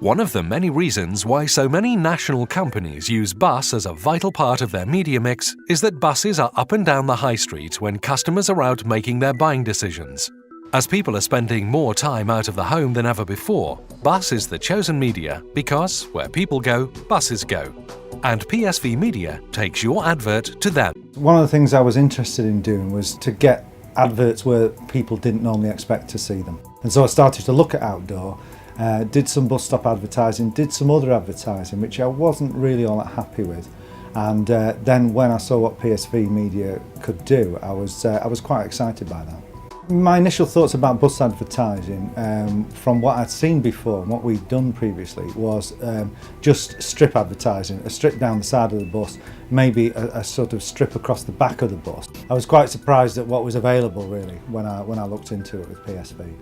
One of the many reasons why so many national companies use bus as a vital part of their media mix is that buses are up and down the high street when customers are out making their buying decisions. As people are spending more time out of the home than ever before, bus is the chosen media because where people go, buses go. And PSV Media takes your advert to them. One of the things I was interested in doing was to get adverts where people didn't normally expect to see them. And so I started to look at outdoor, did some bus stop advertising, did some other advertising which I wasn't really all that happy with. And then when I saw what PSV Media could do, I was quite excited by that. My initial thoughts about bus advertising, from what I'd seen before and what we'd done previously, was just strip advertising, a strip down the side of the bus, maybe a sort of strip across the back of the bus. I was quite surprised at what was available really when I looked into it with PSV.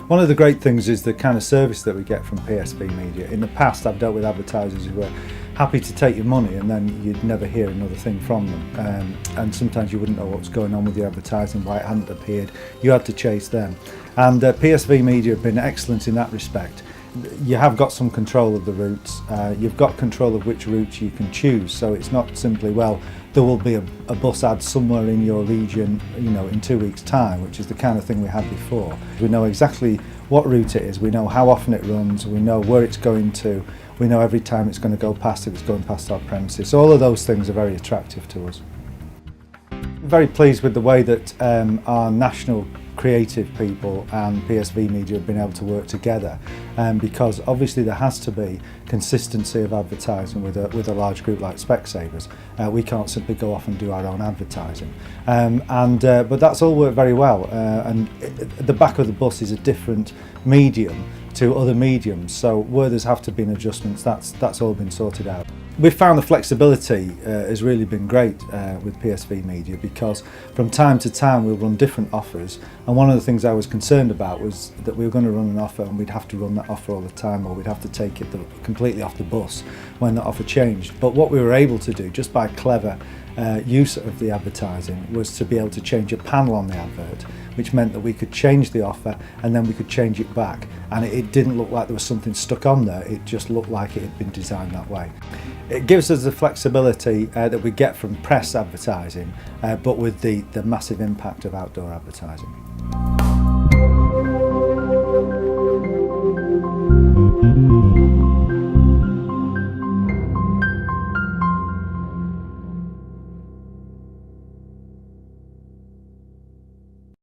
One of the great things is the kind of service that we get from PSV Media. In the past I've dealt with advertisers who were happy to take your money and then you'd never hear another thing from them, and sometimes you wouldn't know what's going on with the advertising, why it hadn't appeared. You had to chase them, and PSV Media have been excellent in that respect. You have got some control of the routes, you've got control of which routes you can choose, so it's not simply, well, there will be a bus ad somewhere in your region, you know, in 2 weeks' time, which is the kind of thing we had before. We know exactly what route it is, we know how often it runs, we know where it's going to, we know every time it's going to go past if it's going past our premises. So all of those things are very attractive to us. Very pleased with the way that our national creative people and PSV Media have been able to work together, because obviously there has to be consistency of advertising with a large group like Specsavers. We can't simply go off and do our own advertising, but that's all worked very well, and the back of the bus is a different medium to other mediums, so where there's have to be adjustments, that's all been sorted out. We've found the flexibility has really been great with PSV Media, because from time to time we'll run different offers, and one of the things I was concerned about was that we were going to run an offer and we'd have to run that offer all the time, or we'd have to take it completely off the bus when that offer changed. But what we were able to do, just by clever use of the advertising, was to be able to change a panel on the advert, which meant that we could change the offer and then we could change it back, and it didn't look like there was something stuck on there, it just looked like it had been designed that way. It gives us the flexibility that we get from press advertising, but with the massive impact of outdoor advertising.